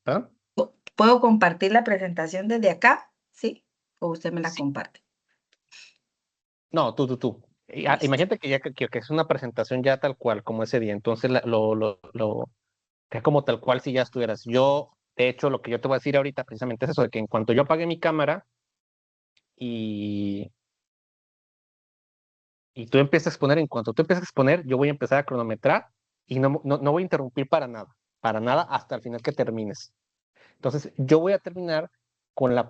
¿Perdón? ¿Puedo compartir la presentación desde acá? ¿Sí? ¿O usted me la Sí. comparte? No, tú. Listo. Imagínate que que es una presentación ya tal cual, como ese día. Entonces, que como tal cual si ya estuvieras. Yo, de hecho, lo que yo te voy a decir ahorita precisamente es eso, de que en cuanto yo apague mi cámara y, y tú empiezas a exponer, en cuanto tú empiezas a exponer, yo voy a empezar a cronometrar y no voy a interrumpir para nada hasta el final que termines. Entonces, yo voy a terminar con la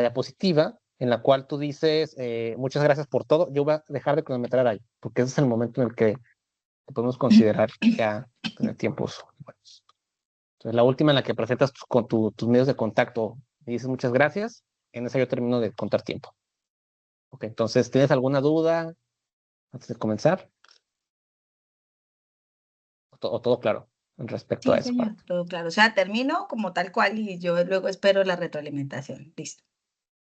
diapositiva en la cual tú dices, muchas gracias por todo. Yo voy a dejar de cronometrar ahí, porque ese es el momento en el que podemos considerar que ya tener tiempos buenos. Entonces, la última en la que presentas tus medios de contacto y dices muchas gracias, en esa yo termino de contar tiempo. Ok, entonces, ¿tienes alguna duda antes de comenzar? O todo claro respecto a Sí, esa señor, parte. todo claro. O sea, termino como tal cual y yo luego espero la retroalimentación. Listo.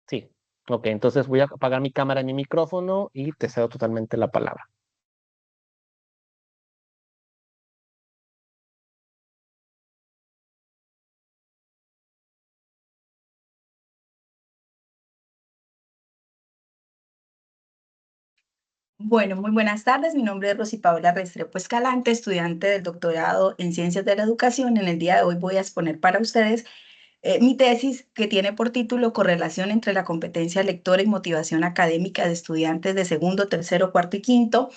Sí. Ok, entonces voy a apagar mi cámara y mi micrófono y te cedo totalmente la palabra. Bueno, muy buenas tardes. Mi nombre es Rosy Paola Restrepo Escalante, estudiante del doctorado en Ciencias de la Educación. En el día de hoy voy a exponer para ustedes mi tesis, que tiene por título Correlación entre la competencia lectora y motivación académica de estudiantes de segundo, tercero, cuarto y quinto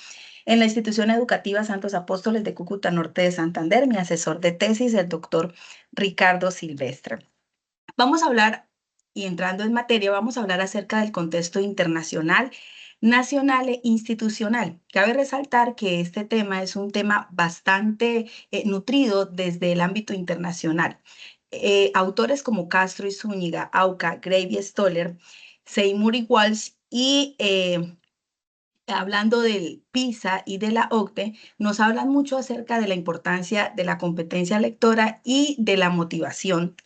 en la institución educativa Santos Apóstoles de Cúcuta Norte de Santander. Mi asesor de tesis, el doctor Ricardo Silvestre. Vamos a hablar, y entrando en materia, vamos a hablar acerca del contexto internacional, nacional e institucional. Cabe resaltar que este tema es un tema bastante nutrido desde el ámbito internacional. Autores como Castro y Zúñiga, Auca, Gravy, Stoller, Seymour y Walsh hablando del PISA y de la OCDE, nos hablan mucho acerca de la importancia de la competencia lectora y de la motivación.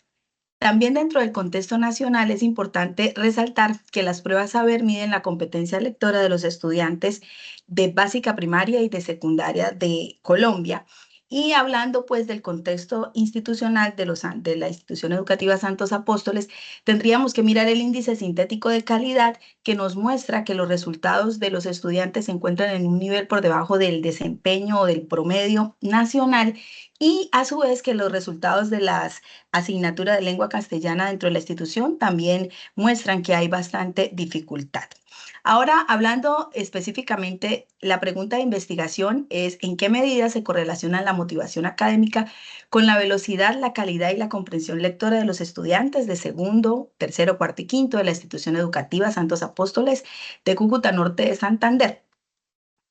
También dentro del contexto nacional es importante resaltar que las pruebas saber miden la competencia lectora de los estudiantes de básica primaria y de secundaria de Colombia. Y hablando pues del contexto institucional de la institución educativa Santos Apóstoles, tendríamos que mirar el índice sintético de calidad, que nos muestra que los resultados de los estudiantes se encuentran en un nivel por debajo del desempeño o del promedio nacional, y a su vez que los resultados de las asignaturas de lengua castellana dentro de la institución también muestran que hay bastante dificultad. Ahora, hablando específicamente, la pregunta de investigación es: ¿en qué medida se correlaciona la motivación académica con la velocidad, la calidad y la comprensión lectora de los estudiantes de segundo, tercero, cuarto y quinto de la institución educativa Santos Apóstoles de Cúcuta Norte de Santander?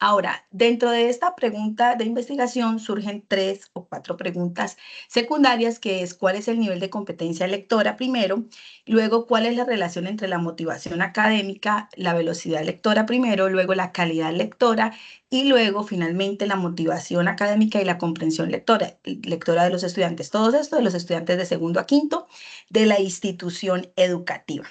Ahora, dentro de esta pregunta de investigación surgen 3 o 4 preguntas secundarias, que es: ¿cuál es el nivel de competencia lectora primero? Luego, ¿cuál es la relación entre la motivación académica, la velocidad lectora primero, luego la calidad lectora y luego finalmente la motivación académica y la comprensión lectora de los estudiantes? Todo esto de los estudiantes de segundo a quinto de la institución educativa.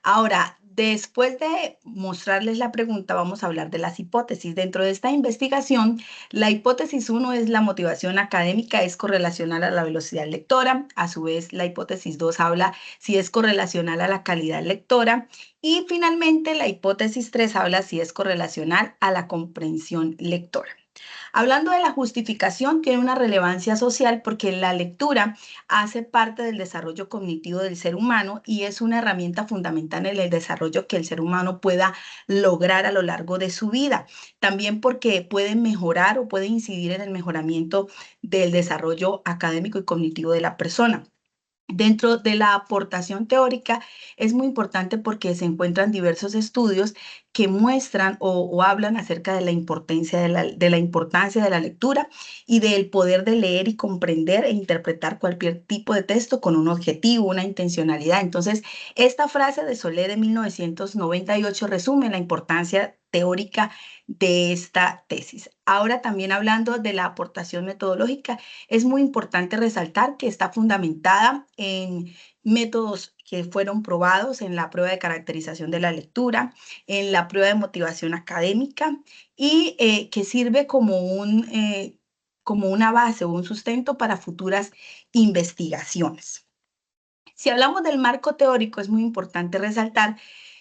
Ahora, después de mostrarles la pregunta, vamos a hablar de las hipótesis. Dentro de esta investigación, la hipótesis 1 es: la motivación académica es correlacional a la velocidad lectora. A su vez, la hipótesis 2 habla si es correlacional a la calidad lectora. Y finalmente, la hipótesis 3 habla si es correlacional a la comprensión lectora. Hablando de la justificación, tiene una relevancia social porque la lectura hace parte del desarrollo cognitivo del ser humano y es una herramienta fundamental en el desarrollo que el ser humano pueda lograr a lo largo de su vida. También porque puede mejorar o puede incidir en el mejoramiento del desarrollo académico y cognitivo de la persona. Dentro de la aportación teórica es muy importante porque se encuentran diversos estudios que muestran o hablan acerca de la importancia importancia de la lectura y del poder de leer y comprender e interpretar cualquier tipo de texto con un objetivo, una intencionalidad. Entonces, esta frase de Solé de 1998 resume la importancia teórica de esta tesis. Ahora, también hablando de la aportación metodológica, es muy importante resaltar que está fundamentada en métodos que fueron probados en la prueba de caracterización de la lectura, en la prueba de motivación académica, y que sirve como como una base o un sustento para futuras investigaciones. Si hablamos del marco teórico, es muy importante resaltar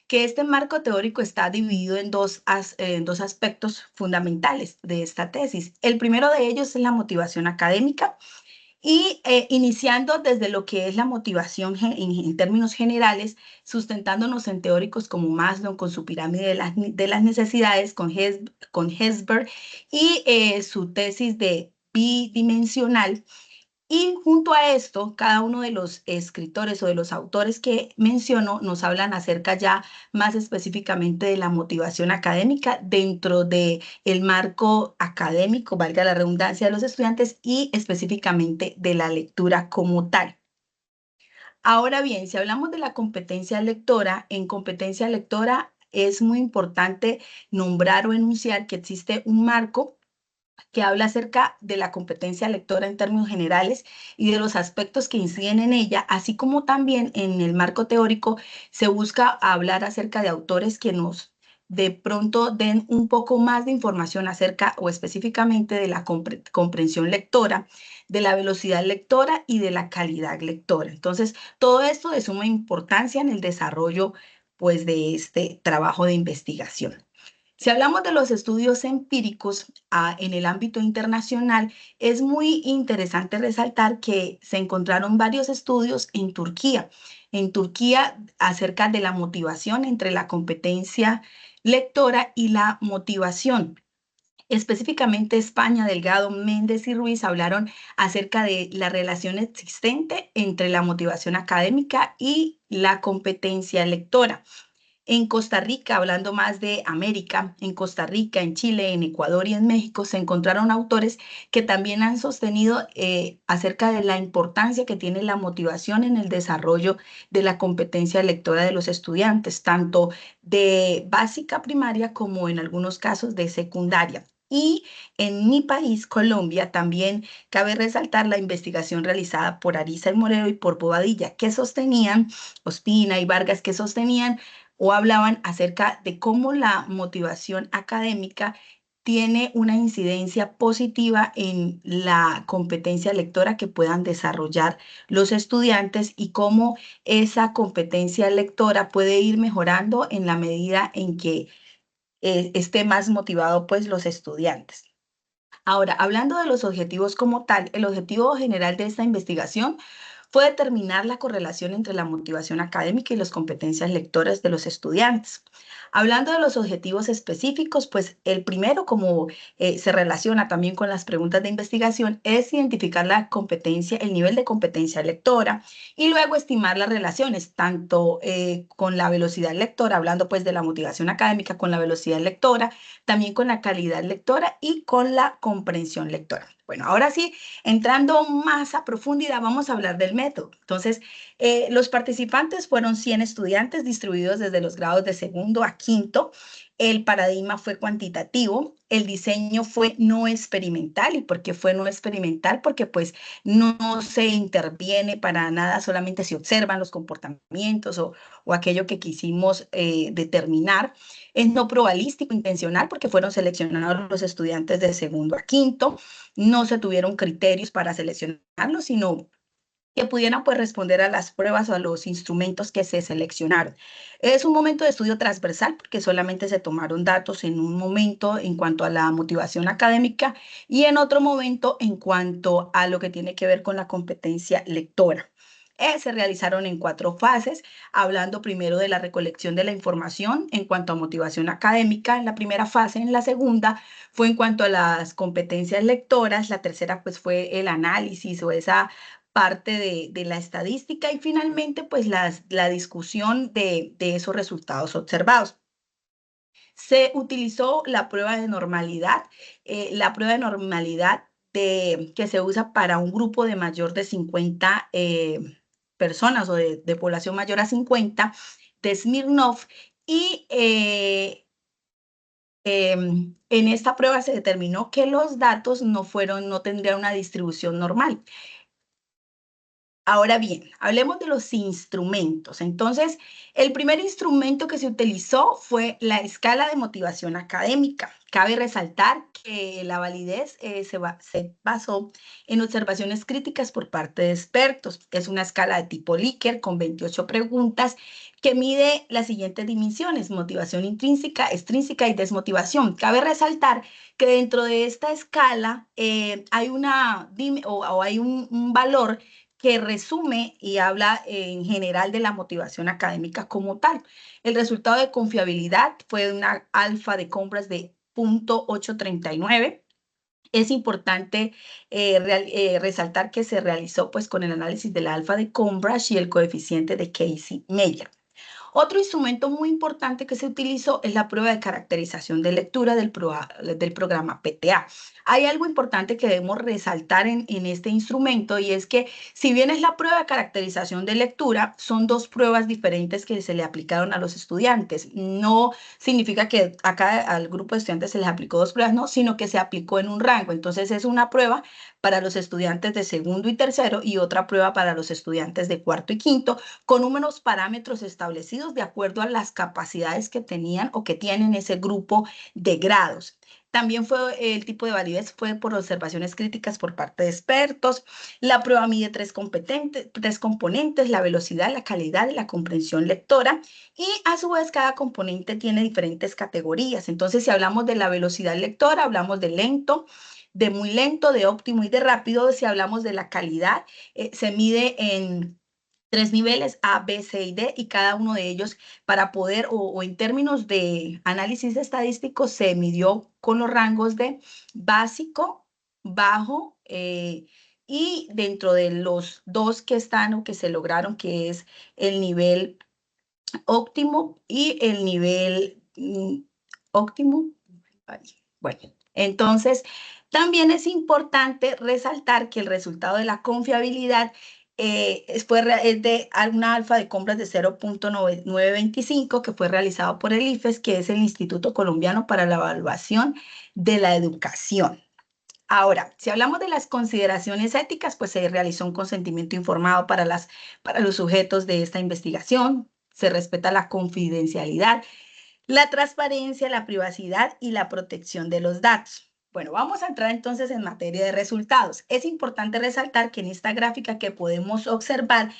que este marco teórico está dividido en dos aspectos fundamentales de esta tesis. El primero de ellos es la motivación académica y iniciando desde lo que es la motivación en términos generales, sustentándonos en teóricos como Maslow con su pirámide de las necesidades, con Hesberg y su tesis de bidimensional. Y junto a esto, cada uno de los escritores o de los autores que menciono nos hablan acerca ya más específicamente de la motivación académica dentro del marco académico, valga la redundancia, de los estudiantes y específicamente de la lectura como tal. Ahora bien, si hablamos de la competencia lectora, en competencia lectora es muy importante nombrar o enunciar que existe un marco que habla acerca de la competencia lectora en términos generales y de los aspectos que inciden en ella, así como también en el marco teórico se busca hablar acerca de autores que nos de pronto den un poco más de información acerca o específicamente de la comprensión lectora, de la velocidad lectora y de la calidad lectora. Entonces, todo esto de suma importancia en el desarrollo pues de este trabajo de investigación. Si hablamos de los estudios empíricos en el ámbito internacional, es muy interesante resaltar que se encontraron varios estudios en Turquía acerca de la motivación entre la competencia lectora y la motivación. Específicamente España, Delgado, Méndez y Ruiz hablaron acerca de la relación existente entre la motivación académica y la competencia lectora. En Costa Rica, hablando más de América, en Costa Rica, en Chile, en Ecuador y en México, se encontraron autores que también han sostenido acerca de la importancia que tiene la motivación en el desarrollo de la competencia lectora de los estudiantes, tanto de básica primaria como en algunos casos de secundaria. Y en mi país, Colombia, también cabe resaltar la investigación realizada por Ariza y Morero y por Bobadilla, que sostenían, Ospina y Vargas, que sostenían o hablaban acerca de cómo la motivación académica tiene una incidencia positiva en la competencia lectora que puedan desarrollar los estudiantes y cómo esa competencia lectora puede ir mejorando en la medida en que esté más motivado pues los estudiantes. Ahora, hablando de los objetivos como tal, el objetivo general de esta investigación fue determinar la correlación entre la motivación académica y las competencias lectoras de los estudiantes. Hablando de los objetivos específicos, pues el primero, como se relaciona también con las preguntas de investigación, es identificar la competencia, el nivel de competencia lectora y luego estimar las relaciones, tanto con la velocidad lectora, hablando pues de la motivación académica con la velocidad lectora, también con la calidad lectora y con la comprensión lectora. Bueno, ahora sí, entrando más a profundidad, vamos a hablar del método. Entonces, los participantes fueron 100 estudiantes distribuidos desde los grados de segundo a quinto. El paradigma fue cuantitativo, el diseño fue no experimental. ¿Y por qué fue no experimental? Porque pues no se interviene para nada, solamente se observan los comportamientos o aquello que quisimos determinar. Es no probabilístico, intencional, porque fueron seleccionados los estudiantes de segundo a quinto. No se tuvieron criterios para seleccionarlos, sino que pudieran pues responder a las pruebas o a los instrumentos que se seleccionaron. Es un momento de estudio transversal porque solamente se tomaron datos en un momento en cuanto a la motivación académica y en otro momento en cuanto a lo que tiene que ver con la competencia lectora. Se realizaron en 4 fases, hablando primero de la recolección de la información en cuanto a motivación académica en la primera fase. En la segunda fue en cuanto a las competencias lectoras, la tercera pues fue el análisis o esa parte de la estadística y finalmente pues la discusión de esos resultados observados. Se utilizó la prueba de normalidad que se usa para un grupo de mayor de 50 personas o de población mayor a 50 de Smirnov y en esta prueba se determinó que los datos no tendrían una distribución normal. Ahora bien, hablemos de los instrumentos. Entonces, el primer instrumento que se utilizó fue la escala de motivación académica, Cabe resaltar que la validez se basó en observaciones críticas por parte de expertos. Es una escala de tipo Likert con 28 preguntas que mide las siguientes dimensiones: motivación intrínseca, extrínseca y desmotivación. Cabe resaltar que dentro de esta escala hay hay un valor que resume y habla en general de la motivación académica como tal. El resultado de confiabilidad fue una alfa de compras de 0.839. Es importante resaltar que se realizó pues con el análisis de la alfa de Cambridge y el coeficiente de Casey-Meyer. Otro instrumento muy importante que se utilizó es la prueba de caracterización de lectura del programa PTA. Hay algo importante que debemos resaltar en este instrumento, y es que si bien es la prueba de caracterización de lectura, son dos pruebas diferentes que se le aplicaron a los estudiantes. No significa que acá al grupo de estudiantes se les aplicó dos pruebas, no, sino que se aplicó en un rango. Entonces es una prueba para los estudiantes de segundo y tercero y otra prueba para los estudiantes de cuarto y quinto, con unos parámetros establecidos de acuerdo a las capacidades que tenían o que tienen ese grupo de grados. También el tipo de validez fue por observaciones críticas por parte de expertos. La prueba mide tres componentes: la velocidad, la calidad y la comprensión lectora. Y a su vez cada componente tiene diferentes categorías. Entonces, si hablamos de la velocidad lectora, hablamos de lento, de muy lento, de óptimo y de rápido. Si hablamos de la calidad, se mide en tres niveles: A, B, C y D, y cada uno de ellos, para poder, o en términos de análisis estadístico, se midió con los rangos de básico, bajo, y dentro de los dos que están o que se lograron, que es el nivel óptimo y el nivel óptimo. Bueno, entonces también es importante resaltar que el resultado de la confiabilidad es de una alfa de compras de 0.925 que fue realizado por el IFES, que es el Instituto Colombiano para la Evaluación de la Educación. Ahora, si hablamos de las consideraciones éticas, pues se realizó un consentimiento informado para los sujetos de esta investigación. Se respeta la confidencialidad, la transparencia, la privacidad y la protección de los datos. Bueno, vamos a entrar entonces en materia de resultados. Es importante resaltar que en esta gráfica que podemos observar,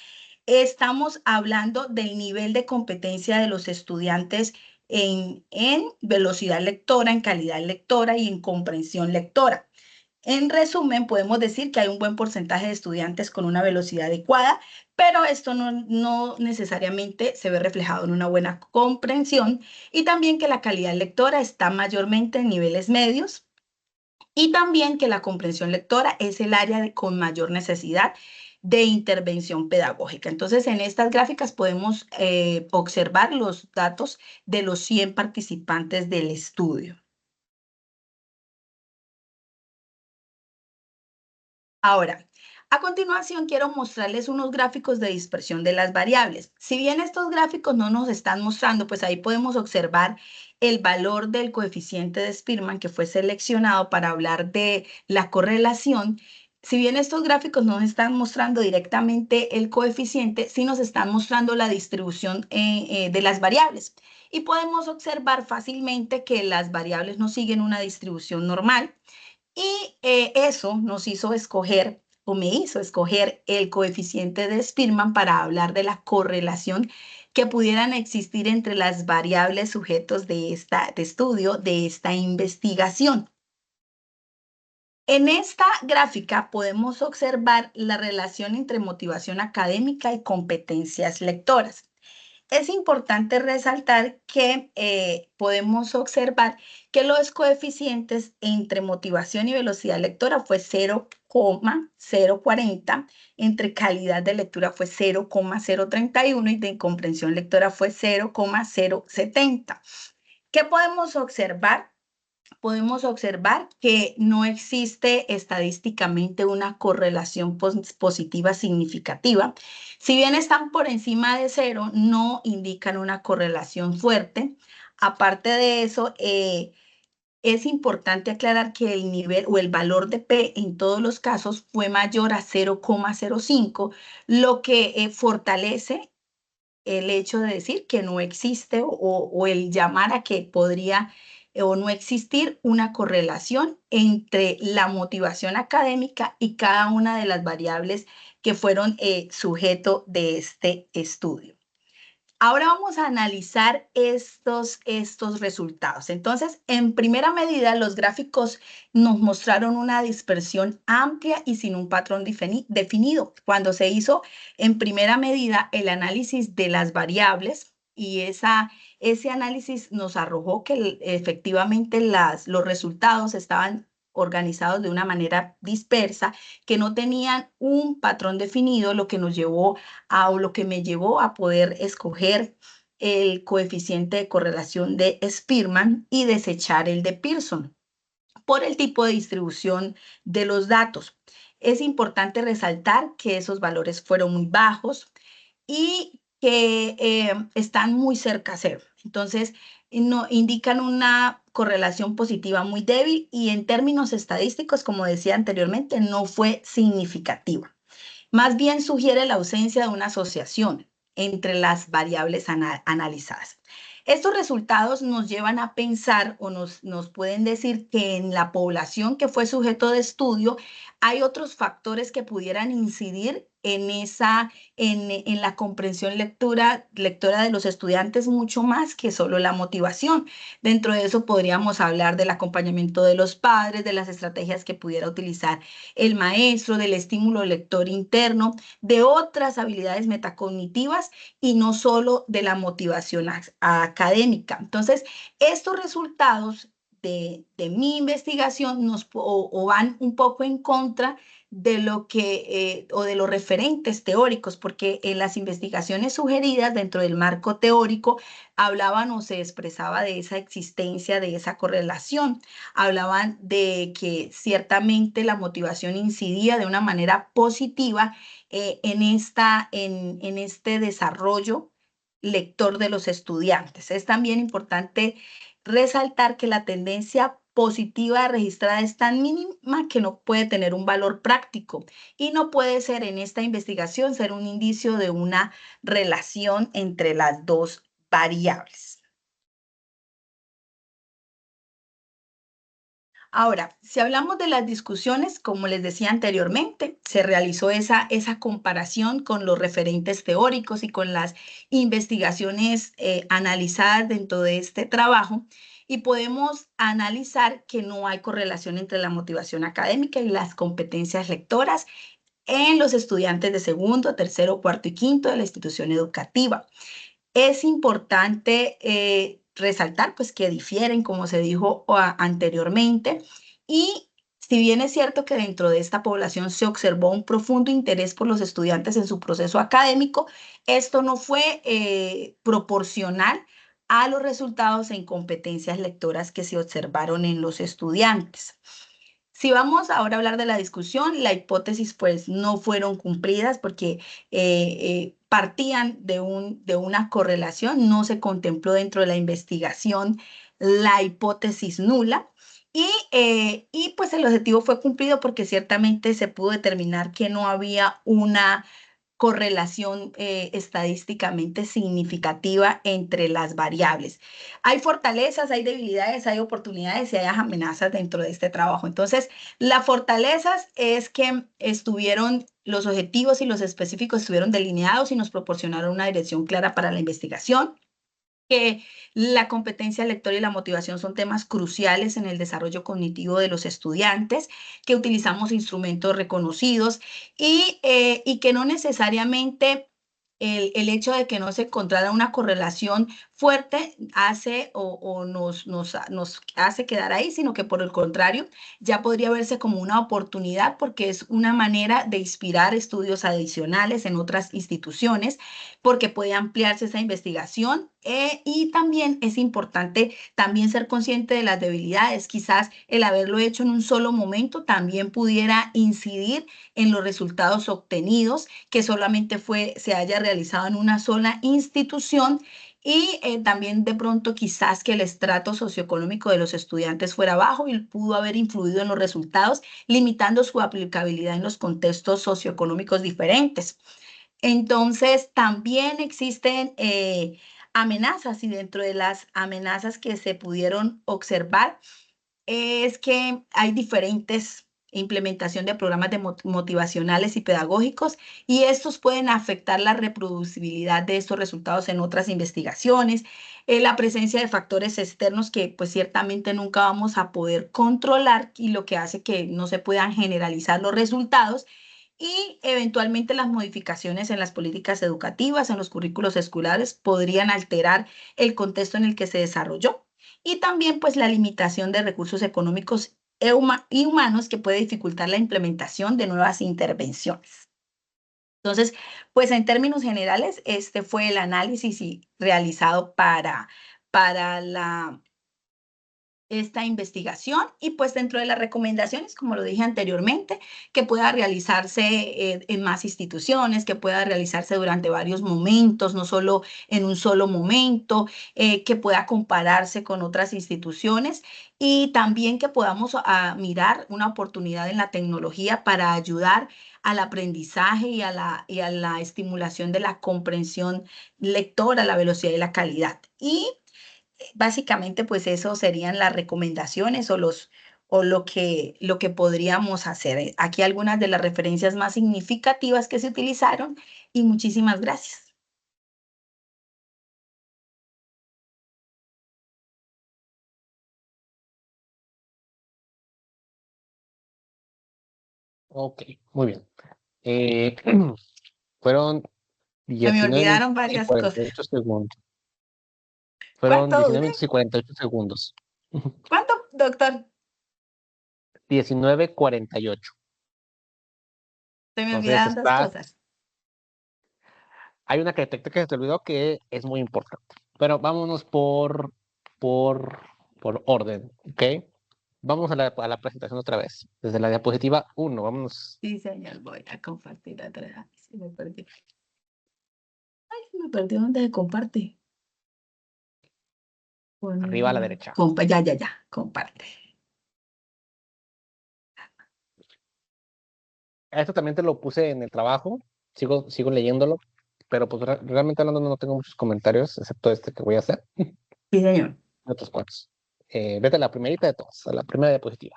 estamos hablando del nivel de competencia de los estudiantes en velocidad lectora, en calidad lectora y en comprensión lectora. En resumen, podemos decir que hay un buen porcentaje de estudiantes con una velocidad adecuada, pero esto no necesariamente se ve reflejado en una buena comprensión, y también que la calidad lectora está mayormente en niveles medios, y también que la comprensión lectora es el área con mayor necesidad de intervención pedagógica. Entonces, en estas gráficas podemos observar los datos de los 100 participantes del estudio. Ahora, a continuación quiero mostrarles unos gráficos de dispersión de las variables. Si bien estos gráficos no nos están mostrando, pues ahí podemos observar el valor del coeficiente de Spearman que fue seleccionado para hablar de la correlación. Si bien estos gráficos no nos están mostrando directamente el coeficiente, sí nos están mostrando la distribución de las variables. Y podemos observar fácilmente que las variables no siguen una distribución normal. Y eso nos hizo escoger, o me hizo escoger, el coeficiente de Spearman para hablar de la correlación que pudieran existir entre las variables sujetos de estudio, de esta investigación. En esta gráfica podemos observar la relación entre motivación académica y competencias lectoras. Es importante resaltar que podemos observar que los coeficientes entre motivación y velocidad lectora fue 0,040, entre calidad de lectura fue 0,031 y de comprensión lectora fue 0,070. ¿Qué podemos observar? Podemos observar que no existe estadísticamente una correlación positiva significativa. Si bien están por encima de 0, no indican una correlación fuerte. Aparte de eso, es importante aclarar que el nivel o el valor de P en todos los casos fue mayor a 0,05, lo que fortalece el hecho de decir que no existe, o el llamar a que podría o no existir una correlación entre la motivación académica y cada una de las variables que fueron sujeto de este estudio. Ahora vamos a analizar estos resultados. Entonces, en primera medida, los gráficos nos mostraron una dispersión amplia y sin un patrón definido. Cuando se hizo en primera medida el análisis de las variables y ese análisis nos arrojó que efectivamente los resultados estaban organizados de una manera dispersa, que no tenían un patrón definido, lo que nos llevó o lo que me llevó a poder escoger el coeficiente de correlación de Spearman y desechar el de Pearson por el tipo de distribución de los datos. Es importante resaltar que esos valores fueron muy bajos y que están muy cerca a cero. Entonces, no, indican una correlación positiva muy débil y en términos estadísticos, como decía anteriormente, no fue significativa. Más bien sugiere la ausencia de una asociación entre las variables analizadas. Estos resultados nos llevan a pensar o nos pueden decir que en la población que fue sujeto de estudio hay otros factores que pudieran incidir en la comprensión lectora de los estudiantes mucho más que solo la motivación. Dentro de eso podríamos hablar del acompañamiento de los padres, de las estrategias que pudiera utilizar el maestro, del estímulo lector interno, de otras habilidades metacognitivas y no solo de la motivación académica. Entonces, estos resultados de mi investigación van un poco en contra de lo que, o de los referentes teóricos, porque en las investigaciones sugeridas dentro del marco teórico hablaban o se expresaba de esa existencia, de esa correlación, hablaban de que ciertamente la motivación incidía de una manera positiva en este desarrollo lector de los estudiantes. Es también importante resaltar que la tendencia positiva registrada es tan mínima que no puede tener un valor práctico y no puede ser en esta investigación ser un indicio de una relación entre las dos variables. Ahora, si hablamos de las discusiones, como les decía anteriormente, se realizó esa comparación con los referentes teóricos y con las investigaciones analizadas dentro de este trabajo y podemos analizar que no hay correlación entre la motivación académica y las competencias lectoras en los estudiantes de segundo, tercero, cuarto y quinto de la institución educativa. Es importante resaltar pues, que difieren, como se dijo anteriormente, y si bien es cierto que dentro de esta población se observó un profundo interés por los estudiantes en su proceso académico, esto no fue proporcional a los resultados en competencias lectoras que se observaron en los estudiantes. Si vamos ahora a hablar de la discusión, la hipótesis pues no fueron cumplidas porque partían de una correlación, no se contempló dentro de la investigación la hipótesis nula y pues el objetivo fue cumplido porque ciertamente se pudo determinar que no había una correlación estadísticamente significativa entre las variables. Hay fortalezas, hay debilidades, hay oportunidades y hay amenazas dentro de este trabajo. Entonces, las fortalezas es que los objetivos y los específicos estuvieron delineados y nos proporcionaron una dirección clara para la investigación, que la competencia lectora y la motivación son temas cruciales en el desarrollo cognitivo de los estudiantes, que utilizamos instrumentos reconocidos y que no necesariamente el hecho de que no se encontrara una correlación fuerte hace o nos hace quedar ahí, sino que por el contrario, ya podría verse como una oportunidad porque es una manera de inspirar estudios adicionales en otras instituciones, porque puede ampliarse esa investigación y también es importante también ser consciente de las debilidades. Quizás el haberlo hecho en un solo momento también pudiera incidir en los resultados obtenidos, que solamente se haya realizado en una sola institución y también de pronto quizás que el estrato socioeconómico de los estudiantes fuera bajo y pudo haber influido en los resultados, limitando su aplicabilidad en los contextos socioeconómicos diferentes. Entonces, también existen amenazas, y dentro de las amenazas que se pudieron observar es que hay diferentes implementación de programas motivacionales y pedagógicos, y estos pueden afectar la reproducibilidad de estos resultados en otras investigaciones, la presencia de factores externos que pues ciertamente nunca vamos a poder controlar y lo que hace que no se puedan generalizar los resultados, y eventualmente las modificaciones en las políticas educativas, en los currículos escolares, podrían alterar el contexto en el que se desarrolló. Y también pues la limitación de recursos económicos y humanos que puede dificultar la implementación de nuevas intervenciones. Entonces, pues en términos generales, este fue el análisis realizado para esta investigación, y pues dentro de las recomendaciones, como lo dije anteriormente, que pueda realizarse en más instituciones, que pueda realizarse durante varios momentos, no solo en un solo momento, que pueda compararse con otras instituciones, y también que podamos mirar una oportunidad en la tecnología para ayudar al aprendizaje y a la estimulación de la comprensión lectora, la velocidad y la calidad. Y básicamente, pues eso serían las recomendaciones o lo que podríamos hacer. Aquí algunas de las referencias más significativas que se utilizaron, y muchísimas gracias. Ok, muy bien. Eh, fueron Se me 19 olvidaron minutos y varias cosas. 48 segundos. Fueron ¿Cuánto 19 dudé? minutos y 48 segundos. ¿Cuánto, doctor? 19:48. Se me Entonces olvidaron dos está, cosas. hay una que detecté que se te olvidó que es muy importante. Pero vámonos por, por orden, ¿ok? Vamos a la presentación otra vez. Desde la diapositiva 1, vámonos Sí, señor, voy a compartir otra vez. Ay, se me perdió. Ay, se me perdió dónde se comparte. arriba a la derecha. Ya, ya, ya, comparte. Esto también te lo puse en el trabajo, sigo leyéndolo, pero pues realmente hablando no tengo muchos comentarios, excepto este que voy a hacer, Sí, señor. otros cuantos. Vete a la primerita de todas, a la primera diapositiva.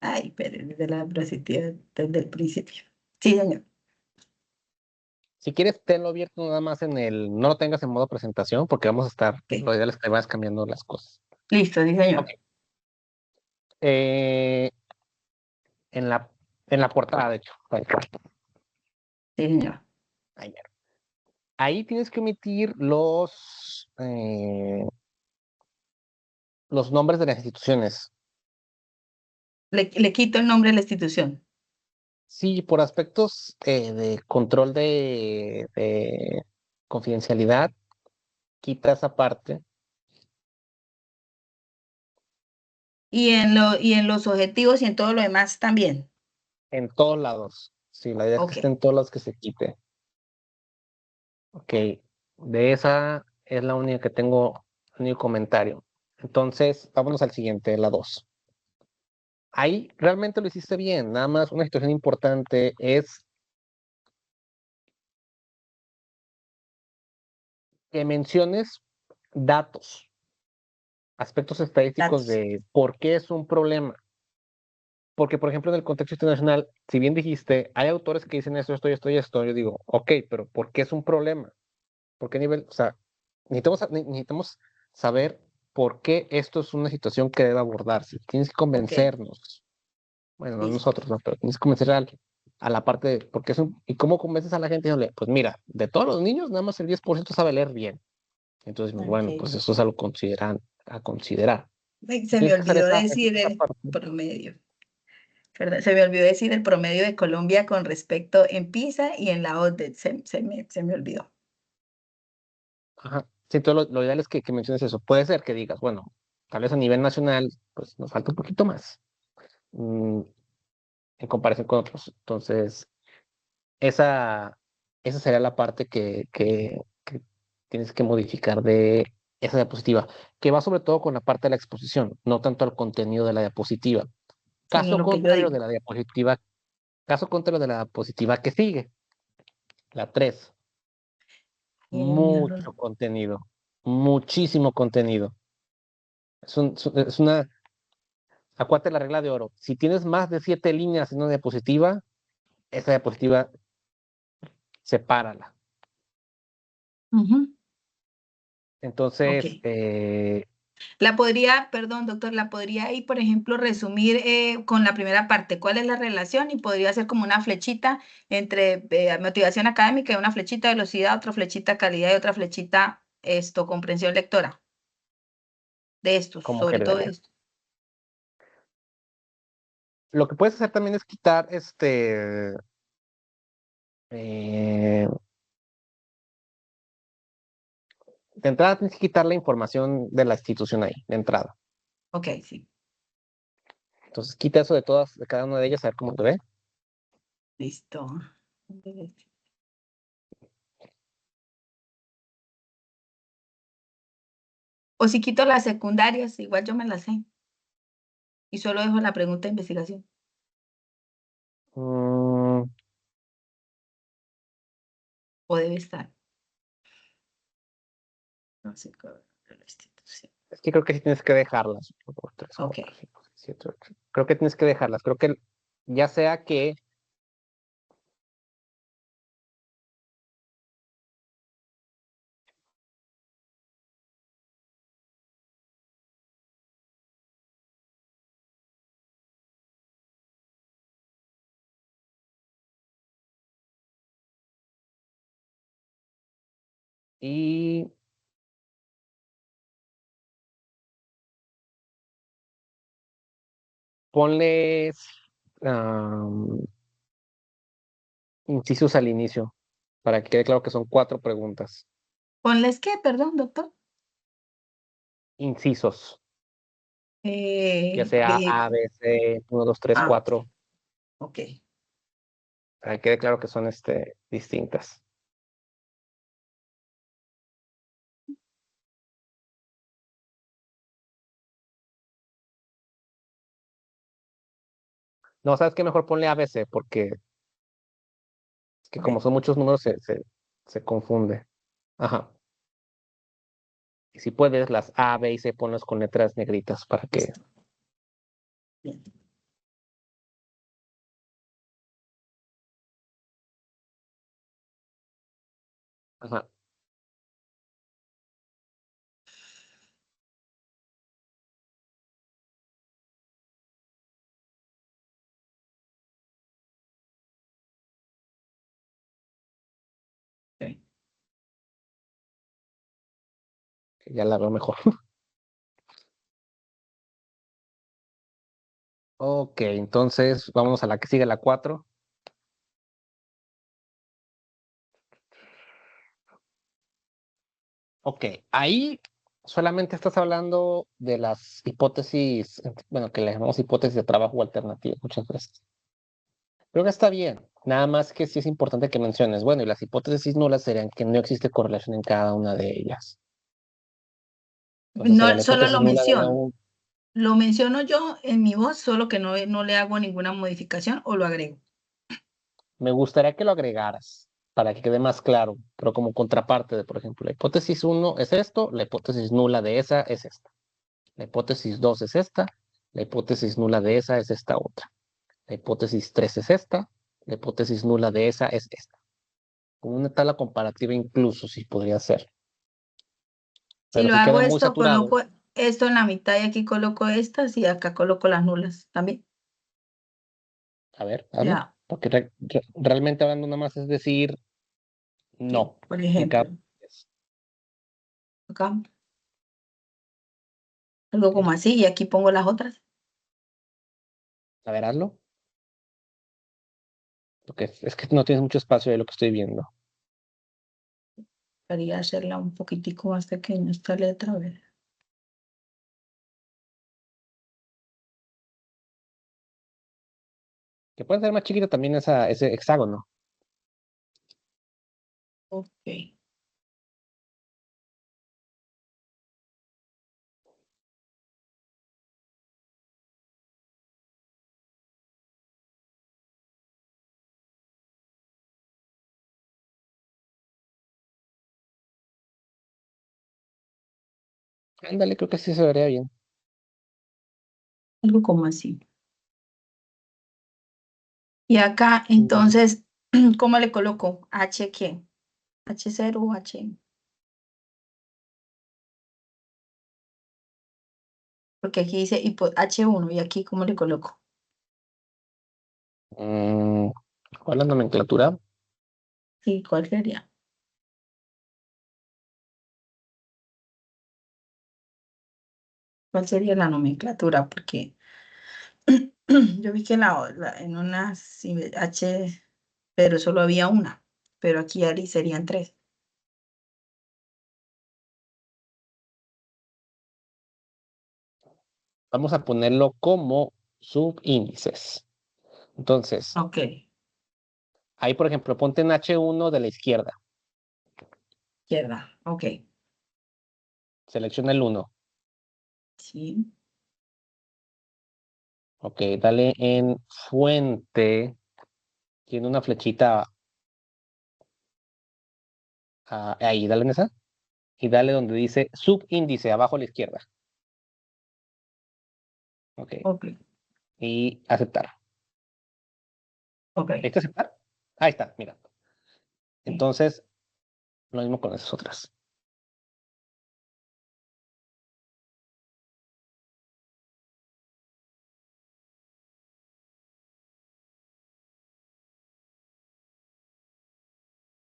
Ay, pero desde la positiva, desde el principio. Sí, señor. Si quieres, tenlo abierto nada más no lo tengas en modo presentación, porque vamos a estar, Ok. lo ideal es que vayas cambiando las cosas. Listo, sí, señor. Ok. Eh, en la, en la portada, de hecho, tal cual. Sí, señor. Ahí, mero. Ahí tienes que omitir los nombres de las instituciones. Le quito el nombre de la institución. Sí, por aspectos de control de confidencialidad, quita esa parte Y en los objetivos y en todo lo demás también. en todos lados. Sí, la idea es que Ok. esté en todos lados que se quite. Ok, de esa es la única que tengo, el único comentario. Entonces, vámonos al siguiente, la 2. Ahí realmente lo hiciste bien, nada más una situación importante es que menciones datos, aspectos estadísticos Datos. de por qué es un problema. Porque, por ejemplo, en el contexto internacional, si bien dijiste, hay autores que dicen esto y esto, yo digo, ok, pero ¿por qué es un problema? ¿Por qué nivel? O sea, necesitamos saber por qué esto es una situación que debe abordarse. Tienes que Ok. convencernos. Bueno, no Listo. nosotros, ¿no? Pero tienes que convencer a la parte de por qué es un... ¿Y cómo convences a la gente? Diciéndole, pues mira, de todos los niños, nada más el 10% sabe leer bien. Entonces, bueno, Ok. pues eso es algo a considerar. Ay, Tú se me tienes que hacer olvidó decir esa el parte. promedio. Perdón, se me olvidó decir el promedio de Colombia con respecto en PISA y en la OCDE. Se me olvidó. Ajá. Sí, entonces lo ideal es que menciones eso. Puede ser que digas, bueno, tal vez a nivel nacional, pues nos falta un poquito más en comparación con otros. Entonces, esa, esa sería la parte que tienes que modificar de esa diapositiva, que va sobre todo con la parte de la exposición, no tanto al contenido de la diapositiva. Sino Caso lo que yo contrario de digo. la diapositiva, caso contrario de la diapositiva que sigue, la 3, Y en mucho contenido. muchísimo contenido. Es una, acuérdate la regla de oro. Si tienes más de 7 líneas en una diapositiva, esa diapositiva, sepárala. Ujú. Ok. Entonces, La podría, perdón, doctor, la podría ahí, por ejemplo, resumir con la primera parte. ¿Cuál es la relación? Y podría ser como una flechita entre motivación académica y una flechita velocidad, otra flechita calidad y otra flechita esto, comprensión lectora de estos, como sobre que todo debería. esto. Lo que puedes hacer también es quitar eh, de entrada tienes que quitar la información de la institución ahí, de entrada. Ok, sí, Entonces quita eso de todas, de cada una de ellas, a ver cómo te ve. listo. O si quito las secundarias, igual yo me las sé. Y solo dejo la pregunta de investigación. Mm, O debe estar. No sé, de la institución. es que creo que sí tienes que dejarlas. 1, 2, 3, Ok. 4, 5, 6, 7, 8. Creo que tienes que dejarlas. Creo que ya sea que y ponles incisos al inicio para que quede claro que son 4 preguntas. ¿Ponles qué? Perdón, doctor. Incisos, ya sea B, A, B, C, 1, 2, 3, ah, 4, ok. para que quede claro que son distintas. No, ¿sabes qué? Mejor ponle A, B, C, porque es que como Ok. son muchos números se confunde. Ajá. Y si puedes, las A, B y C ponlas con letras negritas para que... Listo. Bien. Ajá. Ok. Que ya la veo mejor. Ok, entonces vamos a la que sigue, la 4. Ok, ahí solamente estás hablando de las hipótesis, bueno, que le llamamos hipótesis de trabajo alternativa muchas veces. Creo que está bien. Nada más que sí es importante que menciones, bueno, y las hipótesis nulas serían que no existe correlación en cada una de ellas. Entonces sería No, la solo hipótesis lo nula de la menciono. 1. Lo menciono yo en mi voz, solo que no, no le hago ninguna modificación o lo agrego. Me gustaría que lo agregaras para que quede más claro, pero como contraparte de, por ejemplo, la hipótesis 1 es esto, la hipótesis nula de esa es esta. La hipótesis 2 es esta, la hipótesis nula de esa es esta otra. La hipótesis 3 es esta, la hipótesis nula de esa es esta. Como una tabla comparativa incluso, si podría ser. Si Pero lo si hago queda muy esto, saturado, coloco esto en la mitad y aquí coloco estas y acá coloco las nulas también. a ver, hazlo. Ya, Porque realmente hablando nada más es decir sí, no por en cada... ejemplo, acá, algo como Ok. así y aquí pongo las otras. A ver, hazlo. Porque es que no tienes mucho espacio de lo que estoy viendo. Quería hacerla un poquitico más pequeña esta letra, a ver. Que puede ser más chiquito también ese hexágono. Ok. Ándale, creo que sí se vería bien. Algo como así. Y acá, Mm, entonces, ¿cómo le coloco? ¿H qué? ¿H0 o H? Porque aquí dice H1 y aquí, ¿cómo le coloco? mm, ¿Cuál es la nomenclatura? Sí, ¿cuál sería? ¿Cuál sería la nomenclatura? Porque yo vi que en una sí, H, pero solo había una, pero aquí Ari serían tres. Vamos a ponerlo como subíndices. Entonces, Ok, ahí, por ejemplo, ponte en H1 de la izquierda. izquierda, ok, Selecciona el 1. sí, Ok, dale en fuente. Tiene una flechita ahí, dale en esa. Y dale donde dice subíndice, abajo a la izquierda. Ok, ok, y aceptar. ok, ¿Listo aceptar? Ahí está, mira. sí. Entonces, lo mismo con esas otras.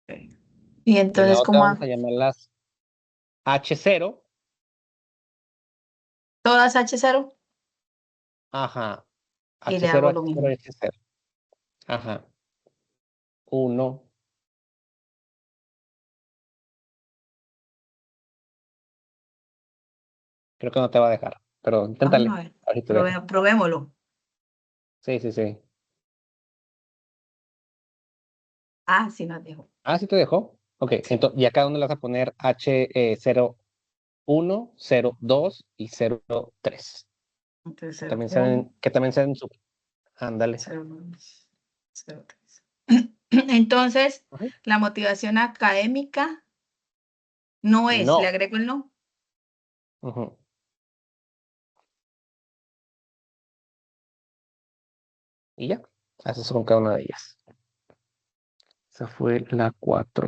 Ok. Y Y la entonces, otra ¿cómo vamos a hago? llamarlas H0. ¿Todas H0? Ajá. Y le H0, hago lo H0, mismo. H0. Ajá. 1. Creo que no te va a dejar. Pero Vamos inténtale. a ver, A ver si te deja. probémoslo. Sí, sí, sí. Ah, sí nos dejó. Ah, sí te dejó. Ok, Sí. entonces, y acá dónde le vas a poner H01, 02 y 03. Entonces, Que 0, también 1, sean, que también sean sub. Ándale. 0, 2, 0, 3. Entonces, Ajá. la motivación académica no es, le No. agrego el no. Ujú. Y ya. Haces con cada una de ellas. Esa fue la 4.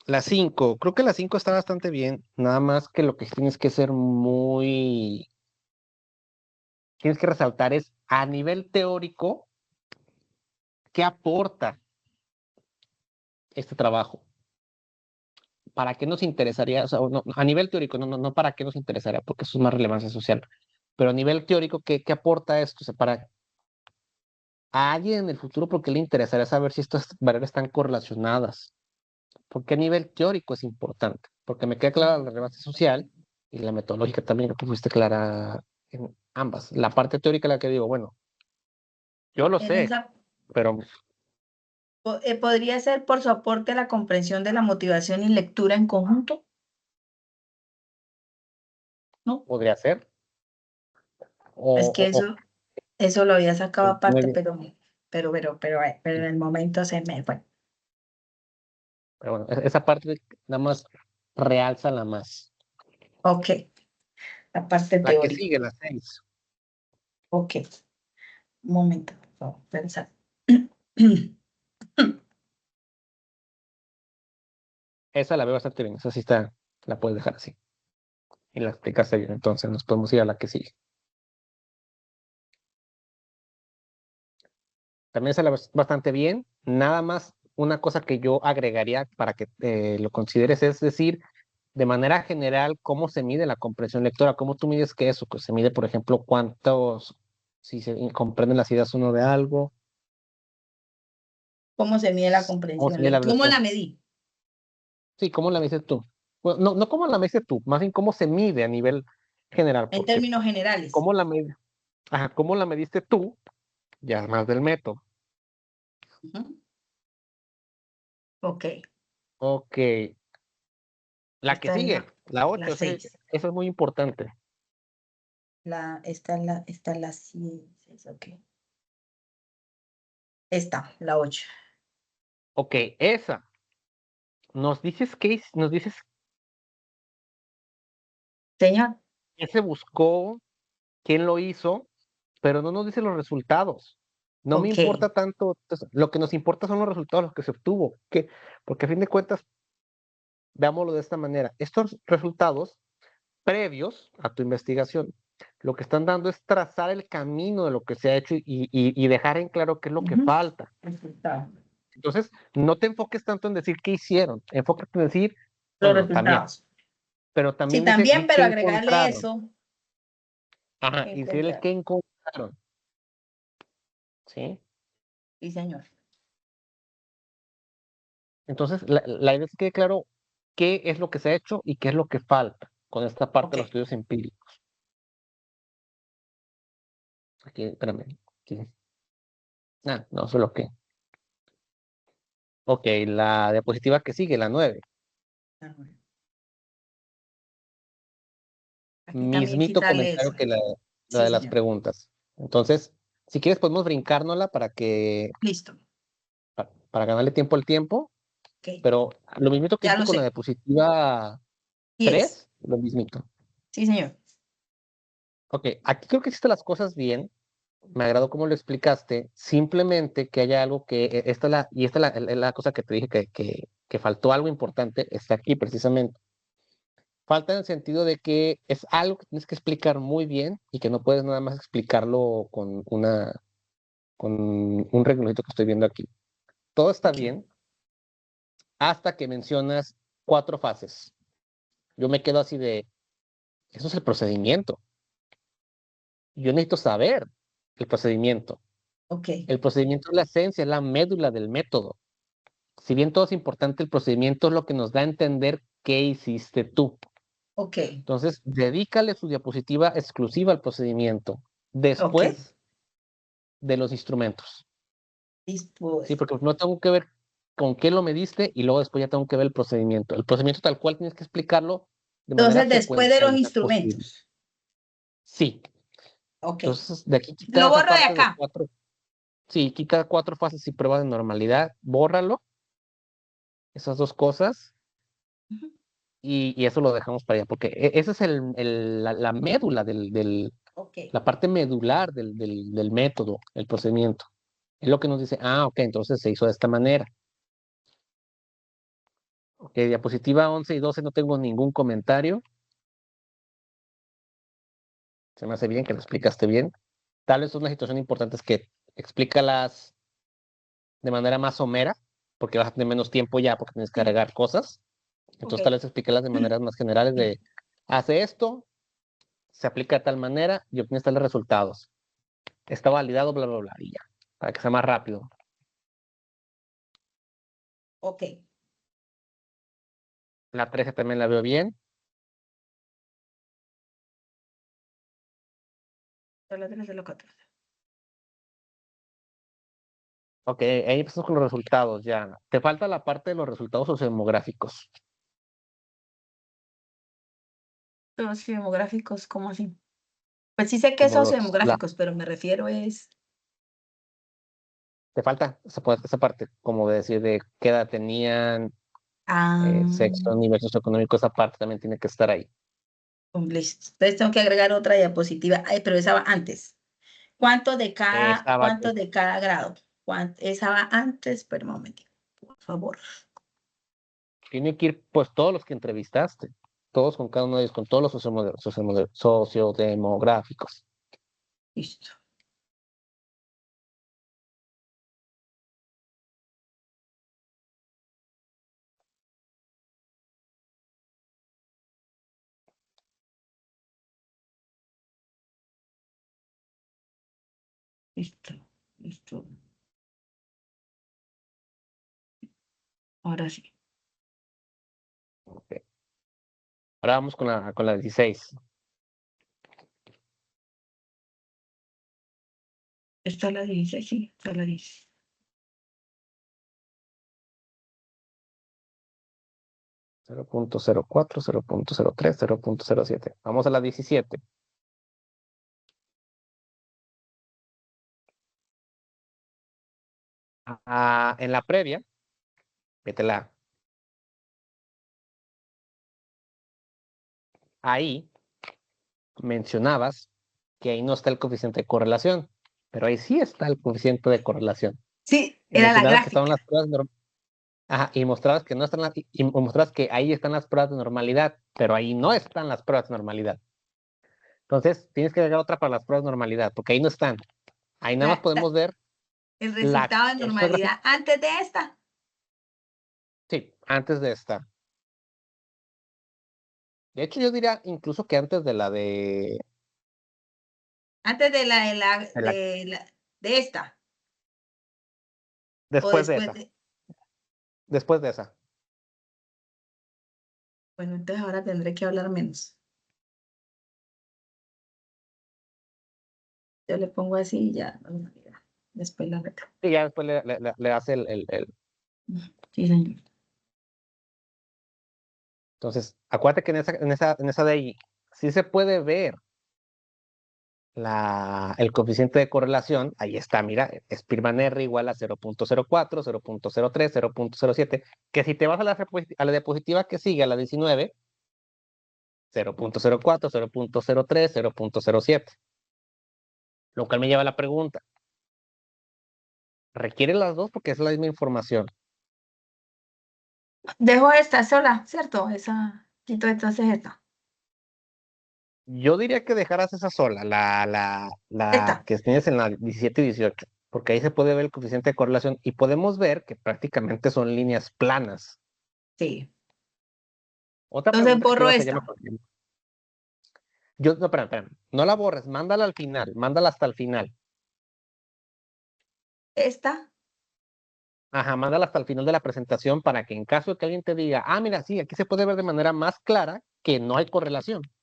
La 5. Creo que la 5 está bastante bien. Nada más que lo que tienes que ser muy. Tienes que resaltar es a nivel teórico, ¿qué aporta este trabajo? ¿Para qué nos interesaría? O sea, a nivel teórico, no para qué nos interesaría, porque eso es más relevancia social. Pero a nivel teórico, ¿qué aporta esto? O sea, para a alguien en el futuro, ¿por qué le interesaría saber si estas variables están correlacionadas? Porque a nivel teórico es importante, porque me queda clara la relevancia social y la metodológica también, que tú fuiste clara en ambas. La parte teórica, la que digo, bueno, yo lo En sé, esa pero podría ser por su aporte a la comprensión de la motivación y lectura en conjunto, ¿no? podría ser. Es que O, eso lo había sacado muy aparte, bien. pero en Sí, el momento se me fue. pero bueno, esa parte nada más realza la más. Ok, la parte La que teórica. sigue, la 6. Ok, un momento, por favor, pensar. Esa la veo bastante bien. Esa sí está, la puedes dejar así. Y la explicaste bien. Entonces nos podemos ir a la que sigue. También se la ves bastante bien. Nada más una cosa que yo agregaría para que lo consideres es decir, de manera general, cómo se mide la comprensión lectora, cómo tú mides que eso, que se mide, por ejemplo, cuántos, si se comprenden las ideas uno de algo, ¿Cómo se mide la cómo se comprensión? mide la ¿Cómo velocidad. la medí? Sí, ¿cómo la mides tú? Bueno, no cómo la mides tú, más bien cómo se mide a nivel general, En porque términos generales. cómo la mediste, ajá, cómo la mediste tú, ya más del método. Ujú. Ok, Ok, la que esta es sigue, la la 8, seis. eso es muy importante. Esta es la 6, ok. Esta, la 8. Ok, esa. Nos dices Señor. qué se buscó, quién lo hizo, pero no nos dice los resultados. No me Ok. importa tanto, lo que nos importa son los resultados, los que se obtuvo. Porque a fin de cuentas, veámoslo de esta manera. Estos resultados previos a tu investigación, lo que están dando es trazar el camino de lo que se ha hecho y dejar en claro qué es lo que Ujú. falta. Entonces, no te enfoques tanto en decir qué hicieron, enfócate en decir, Los bueno, también, resultados. pero Sí, también dice, también, di pero qué agregarle encontraron. eso Ajá, que y decir el encontrar. qué encontraron, ¿sí? Sí, señor. Entonces, la idea es que quede claro qué es lo que se ha hecho y qué es lo que falta con esta parte Ok. de los estudios empíricos. Aquí, espérame. Aquí. Ah, no, solo que. Ok, la diapositiva que sigue, la 9. Aquí también Mismito quitarle comentario eso. que la Sí, de las señor. preguntas. Entonces, si quieres, podemos brincárnosla Listo. para ganarle tiempo al tiempo, Ok. pero lo mismito que Ya hice lo con la sé. diapositiva 10. 3, lo mismito. Sí, señor. Ok, aquí creo que hiciste las cosas bien. Me agradó cómo lo explicaste. Simplemente que haya algo es la cosa que te dije que faltó algo importante, está aquí precisamente. Falta en el sentido de que es algo que tienes que explicar muy bien y que no puedes nada más explicarlo con un reglito que estoy viendo aquí. Todo está Ok. bien hasta que mencionas 4 fases. Yo me quedo así de, eso es el procedimiento. Yo necesito saber el procedimiento. Ok. El procedimiento es la esencia, es la médula del método. Si bien todo es importante, el procedimiento es lo que nos da a entender qué hiciste tú. Ok. Entonces, dedícale su diapositiva exclusiva al procedimiento. Ok. Después de los instrumentos. Sí, Dispuesto. porque no tengo que ver con qué lo mediste y luego después ya tengo que ver el procedimiento. El procedimiento tal cual tienes que explicarlo de manera Entonces, después de los secuencial posible. instrumentos. Sí, Ok. entonces de aquí quita Lo esa borro de parte de acá. 4. Sí, quita 4 fases y pruebas de normalidad, bórralo, esas 2 cosas, Ujú. y eso lo dejamos para allá, porque esa es la médula Ok. la parte medular del método, el procedimiento. Es lo que nos dice, ok, entonces se hizo de esta manera. Ok, diapositiva 11 y 12 no tengo ningún comentario. Se me hace bien que lo explicaste bien. Tal vez una situación importante es que explícalas de manera más somera, porque vas a tener menos tiempo ya, porque tienes que Sí. agregar cosas. Ok. Entonces tal vez explícalas de maneras más generales de, hace esto, se aplica de tal manera y obtienes tales resultados. Está validado, bla, bla, bla, y ya, para que sea más rápido. Ok. La 13 también la veo bien. Son las 3 de los 14. Ok, ahí empezamos con los resultados ya. Te falta la parte de los resultados sociodemográficos. Sociodemográficos, ¿cómo así? Pues sí sé que es Como sociodemográficos, pero me refiero es. te falta esa parte, como de decir de qué edad tenían, Ah, sexo, nivel socioeconómico, esa parte también tiene que estar ahí. listo. Entonces tengo que agregar otra diapositiva. Ay, pero esa va antes. Esa va, ¿Cuánto de cada grado? Esa va antes, pero un momento, por favor. tiene que ir pues todos los que entrevistaste, todos con cada uno de ellos, con todos los sociodemográficos. Listo. Listo. Listo. Ahora sí. Ok. Ahora vamos con la 16. Esta la dice, sí, esta la dice. 0.04, 0.03, 0.07. Vamos a la 17. En la previa, vétela ahí, mencionabas que ahí no está el coeficiente de correlación, pero ahí sí está el coeficiente de correlación. Sí, Y era la mencionabas que estaban gráfica. las pruebas Ajá, y mostrabas que no están y mostrabas que ahí están las pruebas de normalidad, pero ahí no están las pruebas de normalidad. Entonces, tienes que agregar otra para las pruebas de normalidad, porque ahí no están. Ahí nada más La- la- podemos ver el resultado de es una gráfica, normalidad antes de esta. sí, antes de esta. De hecho, yo diría incluso que antes de la Antes de la- de esta. O después de después esa, de. después de esa. Bueno, entonces ahora tendré que hablar menos. Yo le pongo así y ya, normalidad. Después la arreglo. Y ya después le hace Sí, señor. Entonces, acuérdate que en esa de ahí sí se puede ver el coeficiente de correlación. Ahí está, mira, Spearman R igual a 0.04, 0.03, 0.07, que si te vas a la diapositiva que sigue, a la 19, 0.04, 0.03, 0.07. Lo cual me lleva a la pregunta, ¿requiere las dos porque es la misma información? Dejo esta sola, ¿cierto? Esa, quito entonces esta. Yo diría que dejaras esa sola, la Esta. que tienes en la 17 y 18, porque ahí se puede ver el coeficiente de correlación y podemos ver que prácticamente son líneas planas. Sí. Otra Entonces pregunta que te iba borro a hacer, ya me esta. acordé. No, espera, no la borres, mándala al final, mándala hasta el final. Esta. Ajá, mándala hasta el final de la presentación para que en caso de que alguien te diga, mira, sí, aquí se puede ver de manera más clara que no hay correlación. O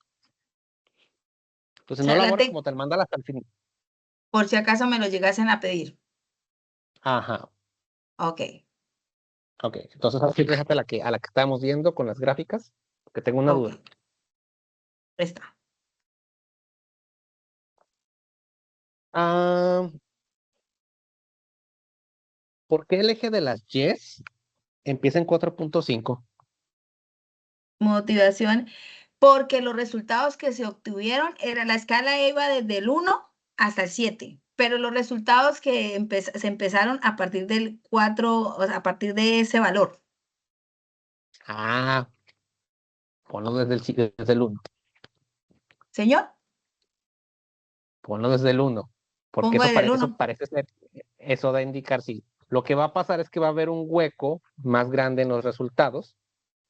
Entonces no sea, la borres como tal, mándala hasta el final. por si acaso me lo llegasen a pedir. Ajá, Ok. ok. Entonces así déjate a la que estábamos viendo con las gráficas, porque tengo una Ok. duda. Esta. Ah, ¿por qué el eje de las Ys empieza en 4.5? Motivación. Porque los resultados que se obtuvieron era la escala iba desde el 1 hasta el 7, pero los resultados que se empezaron a partir del 4, o sea, a partir de ese valor. Ah, ponlo desde el 1. Señor, Ponlo desde el 1, porque pongo eso, desde el eso 1. parece ser, eso da a indicar, sí. Lo que va a pasar es que va a haber un hueco más grande en los resultados,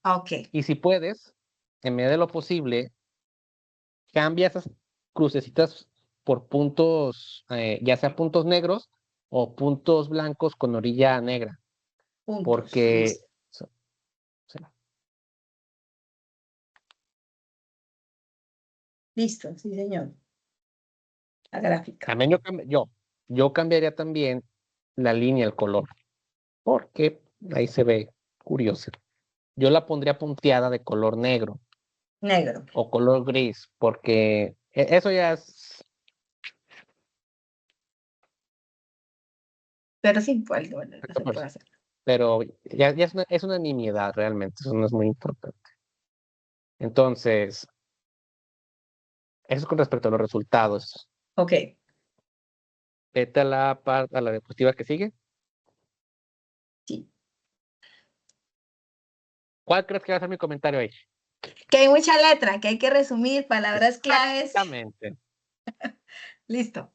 Ok, y si puedes, en medida de lo posible, cambia esas crucecitas por puntos, ya sea puntos negros o puntos blancos con orilla negra, puntos. porque Listo. sí. Listo, sí, señor. La gráfica. También yo cambiaría también la línea, el color, porque ahí se ve curioso. Yo la pondría punteada de color negro Negro. o color gris, porque eso ya es, Pero sí, pues, bueno, no se puede pues, hacer. pero ya es una nimiedad realmente, eso no es muy importante. Entonces, eso es con respecto a los resultados. Ok, Vete a la diapositiva que sigue. sí. ¿Cuál crees que va a ser mi comentario ahí? Que hay mucha letra, que hay que resumir palabras claves. Exactamente. Listo.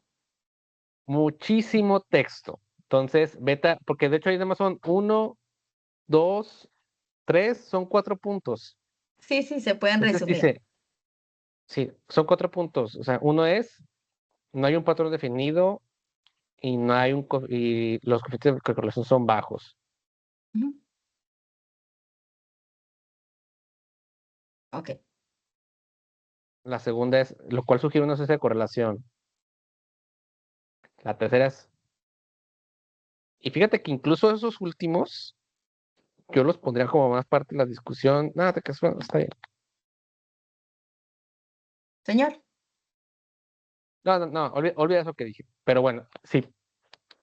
Muchísimo texto. Entonces, porque de hecho ahí nada más son 1, 2, 3, son 4 puntos. Sí, sí, se pueden Entonces resumir. dice, sí, son 4 puntos. O sea, uno es, no hay un patrón definido y y los coeficientes de correlación son bajos. Ujú. Ok. La segunda es, lo cual sugiere una ausencia de correlación. La tercera es, y fíjate que incluso esos últimos, yo los pondría como más parte de la discusión. Nada, te quedas, bueno, está bien. Señor. No, no, no, olvida eso que dije. Pero bueno, sí.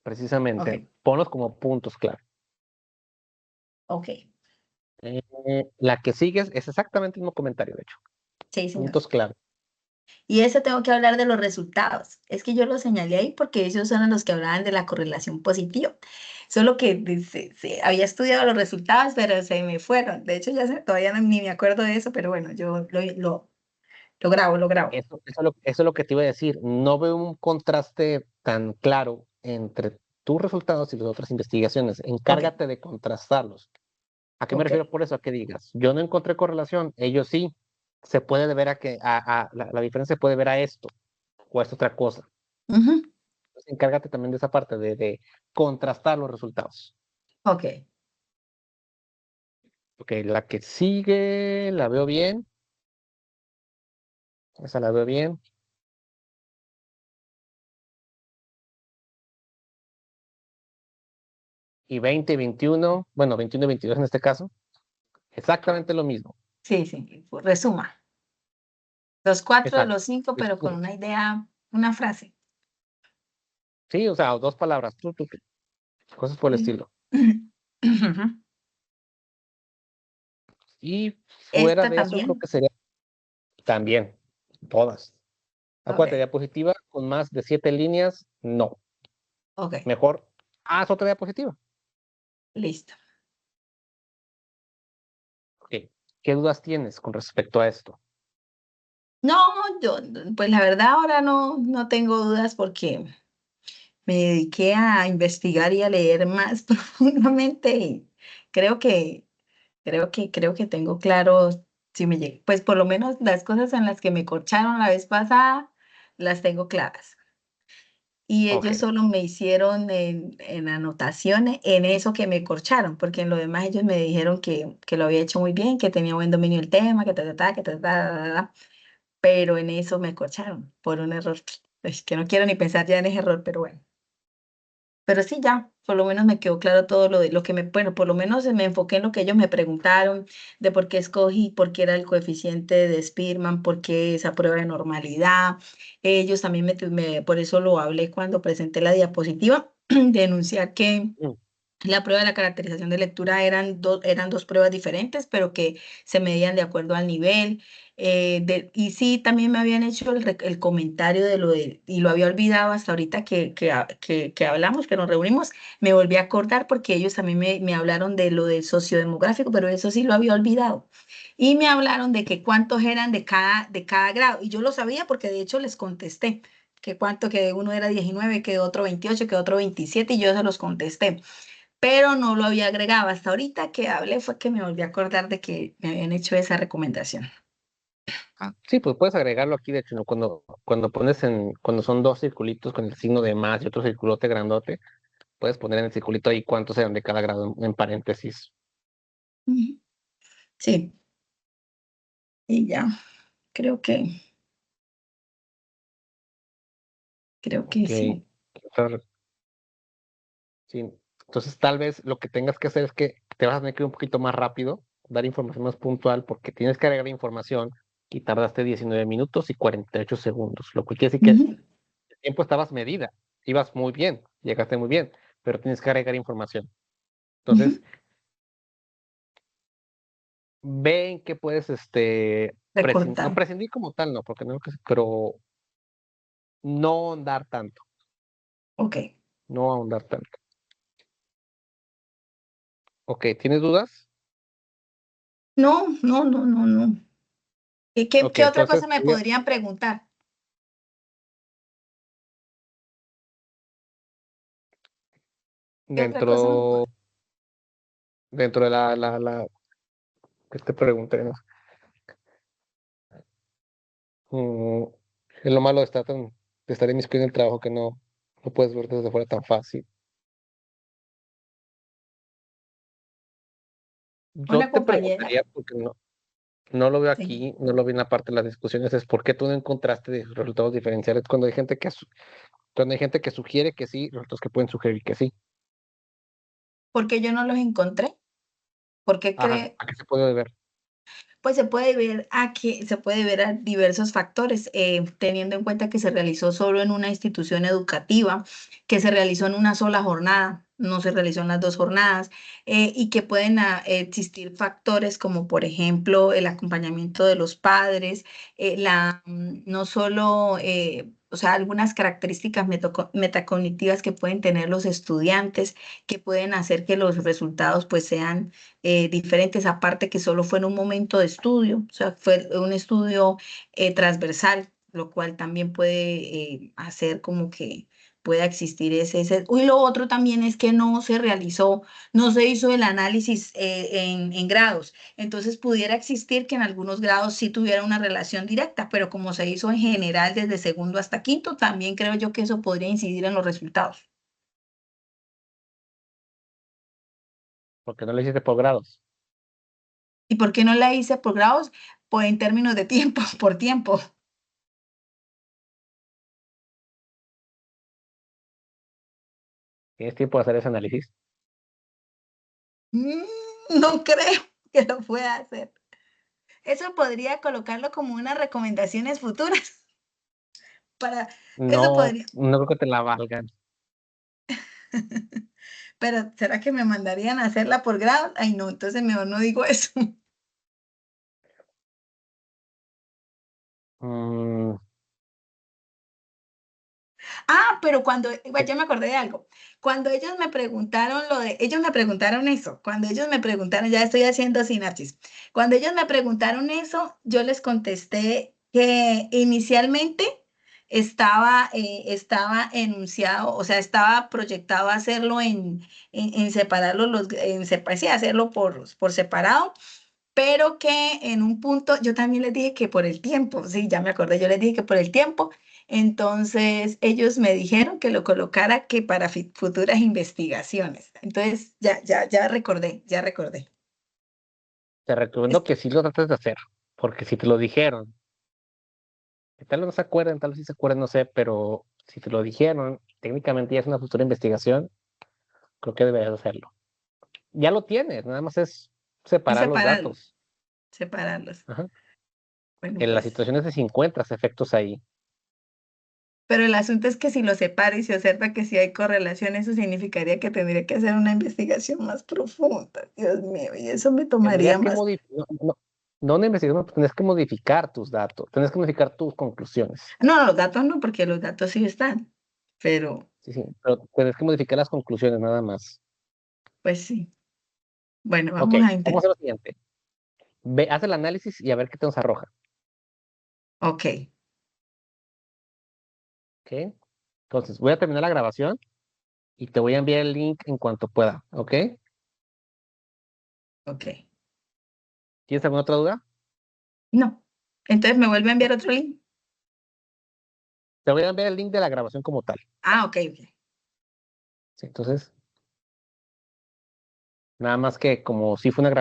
precisamente, Ok, ponlos como puntos clave. ok. La que sigues es exactamente el mismo comentario, de hecho. Sí, señor. Puntos clave. Y ese tengo que hablar de los resultados. Es que yo los señalé ahí porque ellos son los que hablaban de la correlación positiva. Solo que había estudiado los resultados, pero se me fueron. De hecho, todavía ni me acuerdo de eso, pero bueno, yo lo grabo, lo grabo. Eso es lo que te iba a decir. No veo un contraste tan claro entre tus resultados y las otras investigaciones. Ok, Encárgate de contrastarlos. ¿A qué me ok. refiero por eso? A que digas, yo no encontré correlación, ellos sí. Se puede deber a que la diferencia se puede ver a esto o a esta otra cosa. Ujú, Entonces, encárgate también de esa parte de contrastar los resultados. ok. Ok, la que sigue, la veo bien. Esa la veo bien. Y 20 y 21, bueno, 21 y 22 en este caso, exactamente lo mismo. Sí, sí, pues, resuma. Los cuatro de Exacto. los cinco, pero con Discurre. una idea, una frase. Sí, o sea, dos palabras, cosas por el Ujú. estilo. Ujú. Y fuera Esta de eso, creo también. que sería también todas. Acuérdate, Ok, diapositiva con más de 7 líneas, no. ok, Mejor haz otra diapositiva. listo. Ok. ¿Qué dudas tienes con respecto a esto? No, yo, pues la verdad ahora no tengo dudas porque me dediqué a investigar y a leer más profundamente y creo que, creo que tengo claro si me llega, pues por lo menos las cosas en las que me corcharon la vez pasada, las tengo claras. Y Ok, ellos solo me hicieron en anotaciones en eso que me corcharon, porque en lo demás ellos me dijeron que lo había hecho muy bien, que tenía buen dominio del tema, que pero en eso me corcharon por un error. Es que no quiero ni pensar ya en ese error, pero bueno. Pero sí, ya, por lo menos me quedó claro todo lo que bueno, por lo menos me enfoqué en lo que ellos me preguntaron, de por qué escogí, por qué era el coeficiente de Spearman, por qué esa prueba de normalidad. Ellos también por eso lo hablé cuando presenté la diapositiva, de enunciar que mm, la prueba de la caracterización de lectura eran dos pruebas diferentes, pero que se medían de acuerdo al nivel. Y sí, también me habían hecho el comentario y lo había olvidado hasta ahorita que hablamos, que nos reunimos, me volví a acordar porque ellos también me hablaron de lo del sociodemográfico, pero eso sí lo había olvidado. Y me hablaron de que cuántos eran de cada grado. Y yo lo sabía porque de hecho les contesté que uno era 19, que otro 28, que otro 27, y yo se los contesté, pero no lo había agregado. Hasta ahorita que hablé fue que me volví a acordar de que me habían hecho esa recomendación. sí, pues puedes agregarlo aquí, de hecho, ¿no? Cuando son dos circulitos con el signo de más y otro circulote grandote, puedes poner en el circulito ahí cuántos eran de cada grado en paréntesis. Ujú. Sí, y ya, creo que, creo que Ok. sí. Sí. Entonces, tal vez lo que tengas que hacer es que te vas a tener que ir un poquito más rápido, dar información más puntual, porque tienes que agregar información y tardaste 19 minutos y 48 segundos, lo que quiere decir que Ujú, el tiempo estabas medida, ibas muy bien, llegaste muy bien, pero tienes que agregar información. Entonces, ujú. ve en qué puedes, no Recortar. prescindir como tal, no, porque no, pero no ahondar tanto, Ok. no ahondar tanto. Ok, ¿tienes dudas? No, no, no, no, no. ¿Y qué, Ok, qué otra entonces cosa me podrían preguntar? ¿Qué otra cosa me dentro, dentro de que te pregunté, ¿no? Mm, es lo malo de estar inmiscuido en el trabajo que no puedes ver desde fuera tan fácil. Yo Una te compañera. preguntaría, porque no lo veo Sí. aquí, no lo vi en la parte de las discusiones, es por qué tú no encontraste resultados diferenciales cuando hay gente cuando hay gente que sugiere que sí, resultados que pueden sugerir que sí. Porque yo no los encontré. Porque Ajá, cree, ¿a qué se puede ver? Pues se puede ver a diversos factores, teniendo en cuenta que se realizó solo en una institución educativa, que se realizó en una sola jornada, no se realizó en las dos jornadas, y que pueden existir factores como, por ejemplo, el acompañamiento de los padres, no solo, o sea, algunas características metacognitivas que pueden tener los estudiantes, que pueden hacer que los resultados pues sean diferentes, aparte que solo fue en un momento de estudio, o sea, fue un estudio transversal, lo cual también puede hacer como que pueda existir Y lo otro también es que no se hizo el análisis en grados, entonces pudiera existir que en algunos grados sí tuviera una relación directa, pero como se hizo en general desde segundo hasta quinto, también creo yo que eso podría incidir en los resultados. porque no lo hiciste por grados. ¿Y por qué no la hice por grados? Pues en términos de tiempo, por tiempo. ¿Tienes tiempo de hacer ese análisis? Mm, no creo que lo pueda hacer. Eso podría colocarlo como unas recomendaciones futuras para eso No, podría, no creo que te la valgan. pero ¿será que me mandarían a hacerla por grado? Ay, no, entonces mejor no digo eso. Mm, Pero ya me acordé de algo. Cuando ellos me preguntaron eso, cuando ellos me preguntaron, ya estoy haciendo sinapsis, cuando ellos me preguntaron eso, yo les contesté que inicialmente estaba enunciado, o sea, estaba proyectado hacerlo en separarlo, sí, hacerlo por separado, pero que en un punto yo también les dije que por el tiempo, sí, ya me acordé, yo les dije que por el tiempo, entonces ellos me dijeron que lo colocara que para futuras investigaciones. Entonces ya recordé, ya recordé. te Es recomiendo que, que sí lo trates de hacer, porque si te lo dijeron, que tal vez no se acuerden, tal vez sí se acuerden, no sé, pero si te lo dijeron, técnicamente ya es una futura investigación, creo que deberías hacerlo. Ya lo tienes, nada más es es separar los datos. separarlos. Ajá. Bueno, En las pues, situaciones de 50 efectos ahí. pero el asunto es que si lo separa y se observa que si hay correlación, eso significaría que tendría que hacer una investigación más profunda. Dios mío, y eso me tomaría Tendrías que más. modificar, no una investigación, pero tendrías que modificar tus datos, tendrías que modificar tus conclusiones. No, los datos no, porque los datos sí están, pero Sí, sí, pero tendrías que modificar las conclusiones nada más. pues sí. Bueno, Ok, vamos a vamos a intentar. hacer lo siguiente. Ve, haz el análisis y a ver qué te nos arroja. Ok, ¿Ok? Entonces, voy a terminar la grabación y te voy a enviar el link en cuanto pueda. ¿Ok? ok. ¿Tienes alguna otra duda? No. Entonces me vuelve a No. enviar otro link. Te voy a enviar el link de la grabación como tal. Ok, ok. Sí, entonces, nada más que como si fue una grabación.